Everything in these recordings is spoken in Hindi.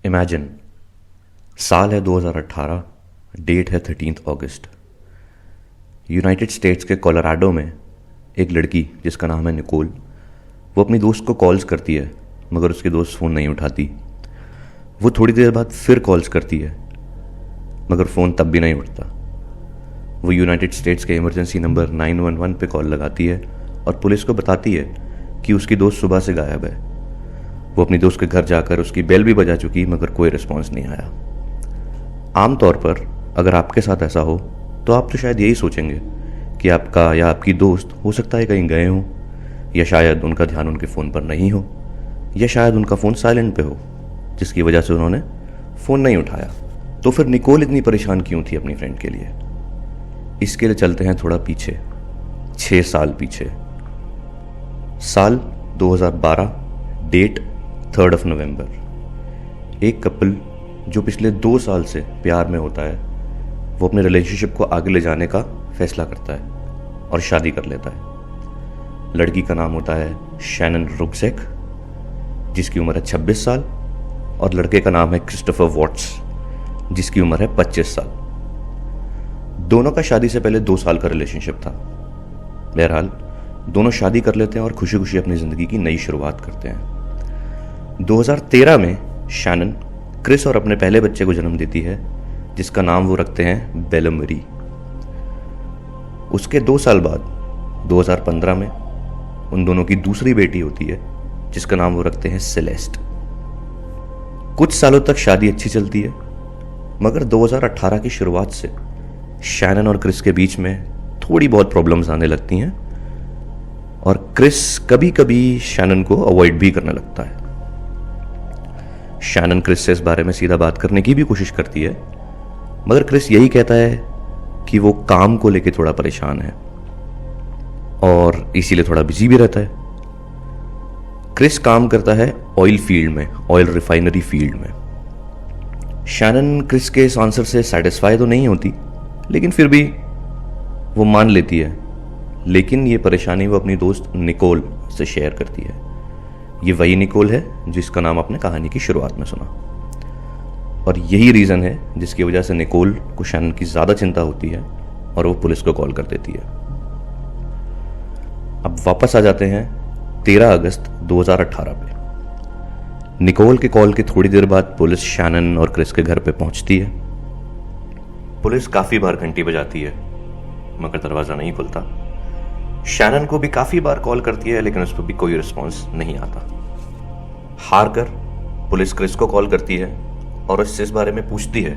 इमेजिन, साल है 2018, डेट है 13 अगस्त। यूनाइटेड स्टेट्स के कोलोराडो में एक लड़की जिसका नाम है निकोल, वो अपनी दोस्त को कॉल्स करती है मगर उसकी दोस्त फ़ोन नहीं उठाती। वो थोड़ी देर बाद फिर कॉल्स करती है मगर फ़ोन तब भी नहीं उठता। वो यूनाइटेड स्टेट्स के इमरजेंसी नंबर 911 पे कॉल लगाती है और पुलिस को बताती है कि उसकी दोस्त सुबह से गायब है। वो अपनी दोस्त के घर जाकर उसकी बेल भी बजा चुकी मगर कोई रिस्पॉन्स नहीं आया। आमतौर पर अगर आपके साथ ऐसा हो तो आप तो शायद यही सोचेंगे कि आपका या आपकी दोस्त हो सकता है कहीं गए हों, या शायद उनका ध्यान उनके फ़ोन पर नहीं हो, या शायद उनका फ़ोन साइलेंट पे हो जिसकी वजह से उन्होंने फ़ोन नहीं उठाया। तो फिर निकोल इतनी परेशान क्यों थी अपनी फ्रेंड के लिए? इसके लिए चलते हैं थोड़ा पीछे, 6 साल पीछे। साल 2012, डेट 3 नवंबर। एक कपल जो पिछले 2 साल से प्यार में होता है, वो अपने रिलेशनशिप को आगे ले जाने का फैसला करता है और शादी कर लेता है। लड़की का नाम होता है शैनन रुक्सेक, जिसकी उम्र है 26 साल, और लड़के का नाम है क्रिस्टोफर वॉट्स, जिसकी उम्र है 25 साल। दोनों का शादी से पहले 2 साल का रिलेशनशिप था। बहरहाल दोनों शादी कर लेते हैं और खुशी खुशी अपनी ज़िंदगी की नई शुरुआत करते हैं। 2013 में शैनन क्रिस और अपने पहले बच्चे को जन्म देती है, जिसका नाम वो रखते हैं बेलमरी। उसके 2 साल बाद 2015 में उन दोनों की दूसरी बेटी होती है, जिसका नाम वो रखते हैं सेलेस्ट। कुछ सालों तक शादी अच्छी चलती है मगर 2018 की शुरुआत से शैनन और क्रिस के बीच में थोड़ी बहुत प्रॉब्लम्स आने लगती हैं और क्रिस कभी कभी शैनन को अवॉइड भी करने लगता है। शैनन क्रिस से इस बारे में सीधा बात करने की भी कोशिश करती है मगर क्रिस यही कहता है कि वो काम को लेके थोड़ा परेशान है और इसीलिए थोड़ा बिजी भी रहता है। क्रिस काम करता है ऑयल फील्ड में, ऑयल रिफाइनरी फील्ड में। शैनन क्रिस के इस आंसर से सेटिस्फाई तो नहीं होती, लेकिन फिर भी वो मान लेती है। लेकिन ये परेशानी वो अपनी दोस्त निकोल से शेयर करती है। ये वही निकोल है जिसका नाम आपने कहानी की शुरुआत में सुना, और यही रीज़न है जिसकी वजह से निकोल को शैनन की ज़्यादा चिंता होती है और वो पुलिस को कॉल कर देती है। अब वापस आ जाते हैं 13 अगस्त 2018 पे। निकोल के कॉल के थोड़ी देर बाद पुलिस शैनन और क्रिस के घर पे पहुंचती है। पुलिस काफ़ी बार घंटी बजाती है मगर दरवाज़ा नहीं खुलता। शैनन को भी काफ़ी बार कॉल करती है लेकिन उस पर भी कोई रिस्पॉन्स नहीं आता। हार कर पुलिस क्रिस को कॉल करती है और उससे इस बारे में पूछती है,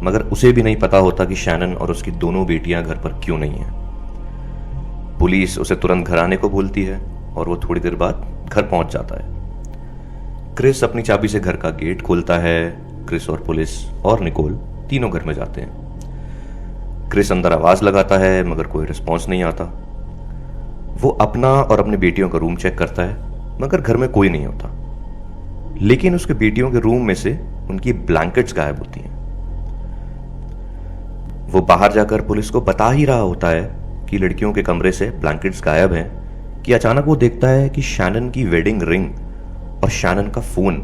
मगर उसे भी नहीं पता होता कि शैनन और उसकी दोनों बेटियां घर पर क्यों नहीं हैं। पुलिस उसे तुरंत घर आने को बोलती है और वो थोड़ी देर बाद घर पहुंच जाता है। क्रिस अपनी चाबी से घर का गेट खोलता है। क्रिस और पुलिस और निकोल तीनों घर में जाते हैं। क्रिस अंदर आवाज लगाता है मगर कोई रिस्पॉन्स नहीं आता। वो अपना और अपनी बेटियों का रूम चेक करता है मगर घर में कोई नहीं होता। लेकिन उसके बेटियों के रूम में से उनकी ब्लैंकेट्स गायब होती हैं। वो बाहर जाकर पुलिस को बता ही रहा होता है कि लड़कियों के कमरे से ब्लैंकेट्स गायब हैं कि अचानक वो देखता है कि शैनन की वेडिंग रिंग और शैनन का फोन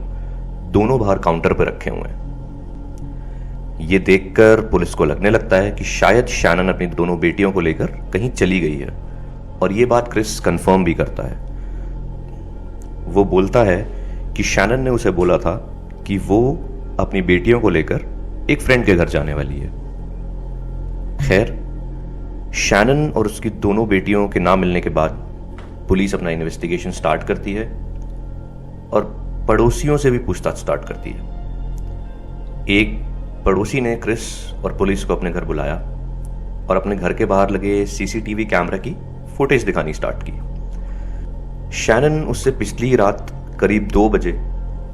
दोनों बाहर काउंटर पर रखे हुए हैं। ये देखकर पुलिस को लगने लगता है कि शायद शैनन अपनी दोनों बेटियों को लेकर कहीं चली गई है, और ये बात क्रिस कंफर्म भी करता है। वो बोलता है कि शैनन ने उसे बोला था कि वो अपनी बेटियों को लेकर एक फ्रेंड के घर जाने वाली है। खैर, शैनन और उसकी दोनों बेटियों के ना मिलने के बाद पुलिस अपना इन्वेस्टिगेशन स्टार्ट करती है और पड़ोसियों से भी पूछताछ स्टार्ट करती है। एक पड़ोसी ने क्रिस और पुलिस को अपने घर बुलाया और अपने घर के बाहर लगे सीसीटीवी कैमरा की फुटेज दिखानी स्टार्ट की। शैनन उससे पिछली रात करीब 2 बजे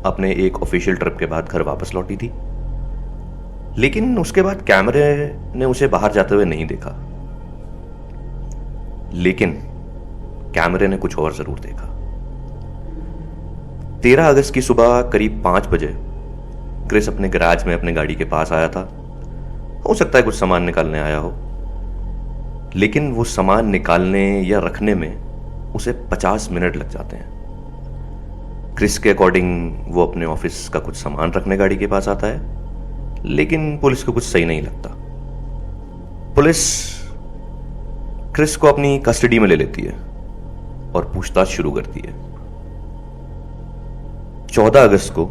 अपने एक ऑफिशियल ट्रिप के बाद घर वापस लौटी थी, लेकिन उसके बाद कैमरे ने उसे बाहर जाते हुए नहीं देखा। लेकिन कैमरे ने कुछ और जरूर देखा। 13 अगस्त की सुबह करीब 5 बजे क्रिस अपने गैराज में अपने गाड़ी के पास आया था। हो सकता है कुछ सामान निकालने आया हो, लेकिन वो सामान निकालने या रखने में उसे 50 मिनट लग जाते हैं। क्रिस के अकॉर्डिंग वो अपने ऑफिस का कुछ सामान रखने गाड़ी के पास आता है, लेकिन पुलिस को कुछ सही नहीं लगता। पुलिस क्रिस को अपनी कस्टडी में ले लेती है और पूछताछ शुरू करती है। 14 अगस्त को,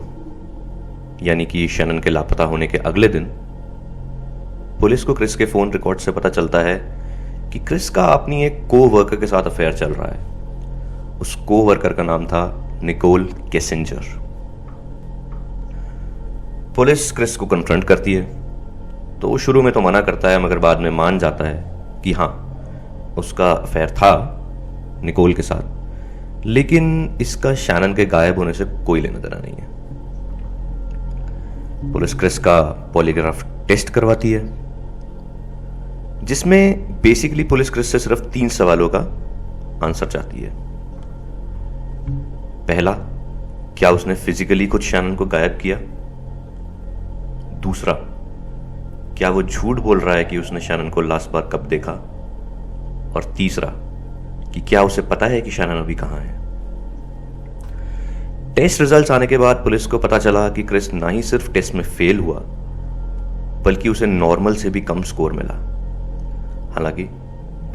यानी कि शैनन के लापता होने के अगले दिन, पुलिस को क्रिस के फोन रिकॉर्ड से पता चलता है कि क्रिस का अपनी एक को-वर्कर के साथ अफेयर चल रहा है। उस को-वर्कर का नाम था निकोल केसिंजर। पुलिस क्रिस को कन्फ्रंट करती है तो वो शुरू में तो मना करता है, मगर बाद में मान जाता है कि हाँ, उसका अफेयर था निकोल के साथ, लेकिन इसका शैनन के गायब होने से कोई लेना देना नहीं है। पुलिस क्रिस का पॉलीग्राफ टेस्ट करवाती है, जिसमें बेसिकली पुलिस क्रिस से सिर्फ 3 सवालों का आंसर चाहती है। पहला, क्या उसने फिजिकली कुछ शैनन को गायब किया? दूसरा, क्या वो झूठ बोल रहा है कि उसने शैनन को लास्ट बार कब देखा? और तीसरा, कि क्या उसे पता है कि शैनन अभी कहां है? टेस्ट रिजल्ट्स आने के बाद पुलिस को पता चला कि क्रिस ना ही सिर्फ टेस्ट में फेल हुआ, बल्कि उसे नॉर्मल से भी कम स्कोर मिला। हालांकि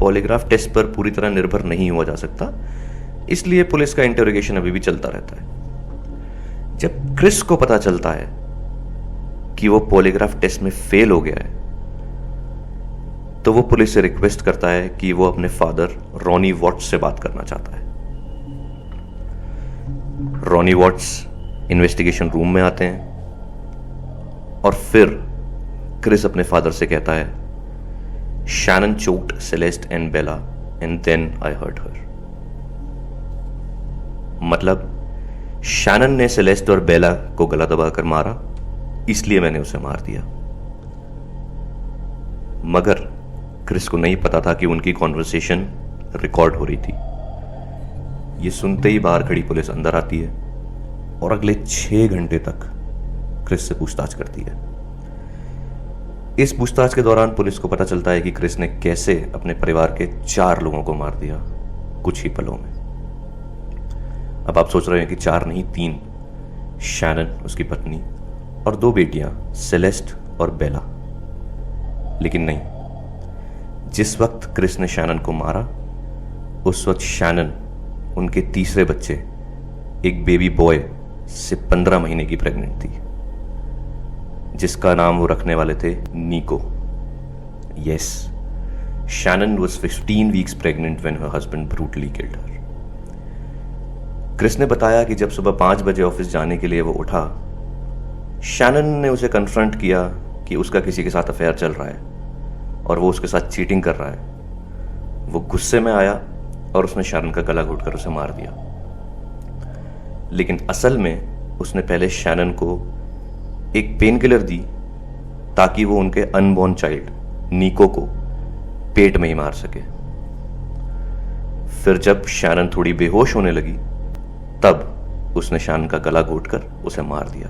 पॉलीग्राफ टेस्ट पर पूरी तरह निर्भर नहीं हुआ जा सकता, इसलिए पुलिस का इंटरोगेशन अभी भी चलता रहता है। जब क्रिस को पता चलता है कि वो पॉलीग्राफ टेस्ट में फेल हो गया है, तो वो पुलिस से रिक्वेस्ट करता है कि वो अपने फादर रॉनी वॉट्स से बात करना चाहता है। रॉनी वॉट्स इन्वेस्टिगेशन रूम में आते हैं और फिर क्रिस अपने फादर से कहता है, Shannon choked Celeste and Bella and then I hurt her. मतलब शैनन ने सेलेस्ट और बेला को गला दबाकर मारा, इसलिए मैंने उसे मार दिया। मगर क्रिस को नहीं पता था कि उनकी कॉन्वर्सेशन रिकॉर्ड हो रही थी। ये सुनते ही बाहर खड़ी पुलिस अंदर आती है और अगले 6 घंटे तक क्रिस से पूछताछ करती है। इस पूछताछ के दौरान पुलिस को पता चलता है कि क्रिस ने कैसे अपने परिवार के 4 लोगों को मार दिया कुछ ही पलों में। अब आप सोच रहे हैं कि 4 नहीं 3, शैनन, उसकी पत्नी और 2 बेटियां सेलेस्ट और बेला। लेकिन नहीं, जिस वक्त क्रिस ने शैनन को मारा, उस वक्त शैनन उनके तीसरे बच्चे, एक बेबी बॉय से 15 महीने की प्रेग्नेंट थी, जिसका नाम वो रखने वाले थे Niko. Yes, Shannon was 15 weeks pregnant when her husband brutally killed her. Chris ने बताया कि जब सुबह 5 बजे ऑफिस जाने के लिए वो उठा, शैनन ने उसे कन्फ्रंट किया कि उसका किसी के साथ अफेयर चल रहा है और वो उसके साथ चीटिंग कर रहा है। वो गुस्से में आया और उसने शैनन का गला घोटकर उसे मार दिया। लेकिन असल में उसने पहले शैनन को एक पेन किलर दी ताकि वो उनके अनबॉर्न चाइल्ड निको को पेट में ही मार सके। फिर जब शैनन थोड़ी बेहोश होने लगी, तब उसने शैनन का गला घोटकर उसे मार दिया।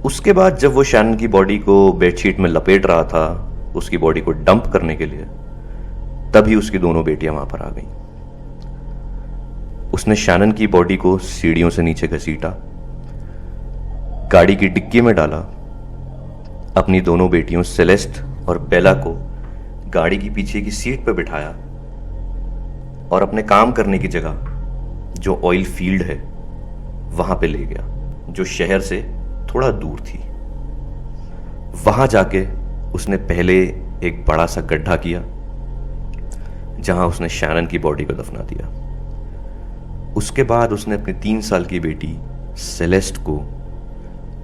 उसके बाद जब वो शैनन की बॉडी को बेडशीट में लपेट रहा था उसकी बॉडी को डंप करने के लिए, तभी उसकी दोनों बेटियां वहां पर आ गईं। उसने शैनन की बॉडी को सीढ़ियों से नीचे घसीटा, गाड़ी की डिक्की में डाला, अपनी दोनों बेटियों सेलेस्ट और बेला को गाड़ी की पीछे की सीट पर बिठाया और अपने काम करने की जगह, जो ऑयल फील्ड है, वहां पे ले गया, जो शहर से थोड़ा दूर थी। वहां जाके उसने पहले एक बड़ा सा गड्ढा किया जहां उसने शैनन की बॉडी को दफना दिया। उसके बाद उसने अपनी 3 साल की बेटी सेलेस्ट को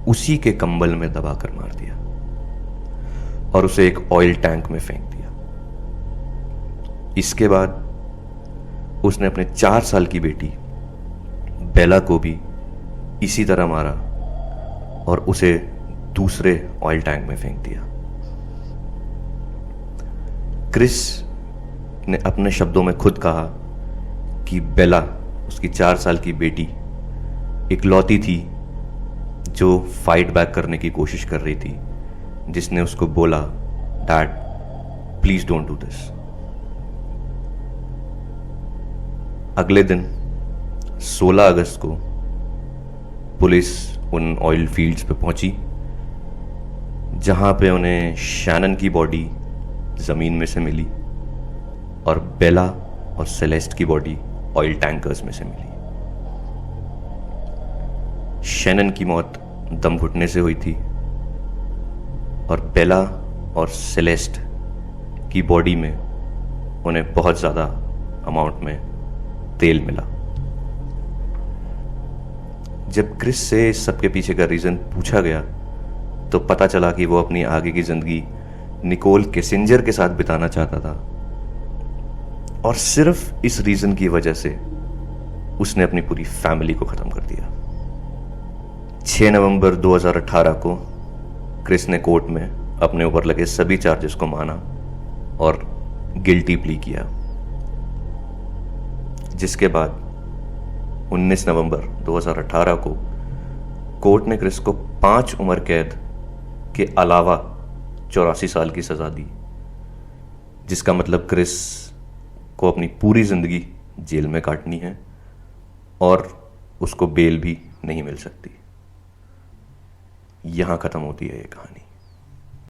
उसी के कंबल में दबाकर मार दिया और उसे एक ऑयल टैंक में फेंक दिया। इसके बाद उसने अपने 4 साल की बेटी बेला को भी इसी तरह मारा और उसे दूसरे ऑयल टैंक में फेंक दिया। क्रिस ने अपने शब्दों में खुद कहा कि बेला, उसकी 4 साल की बेटी, इकलौती थी जो फाइट बैक करने की कोशिश कर रही थी, जिसने उसको बोला, dad please don't do this. अगले दिन 16 अगस्त को पुलिस उन ऑयल फील्ड्स पे पहुंची जहां पे उन्हें शैनन की बॉडी ज़मीन में से मिली और बेला और सेलेस्ट की बॉडी ऑयल टैंकर्स में से मिली। शैनन की मौत दम घुटने से हुई थी और बेला और सेलेस्ट की बॉडी में उन्हें बहुत ज़्यादा अमाउंट में तेल मिला। जब क्रिस से इस सबके पीछे का रीज़न पूछा गया तो पता चला कि वो अपनी आगे की ज़िंदगी निकोल केसिंजर के साथ बिताना चाहता था और सिर्फ इस रीज़न की वजह से उसने अपनी पूरी फैमिली को ख़त्म कर दिया। 6 नवंबर 2018 को क्रिस ने कोर्ट में अपने ऊपर लगे सभी चार्जेस को माना और गिल्टी प्ली किया, जिसके बाद 19 नवंबर 2018 को कोर्ट ने क्रिस को 5 उम्र कैद के अलावा 84 साल की सज़ा दी, जिसका मतलब क्रिस को अपनी पूरी ज़िंदगी जेल में काटनी है और उसको बेल भी नहीं मिल सकती। यहाँ ख़त्म होती है ये कहानी।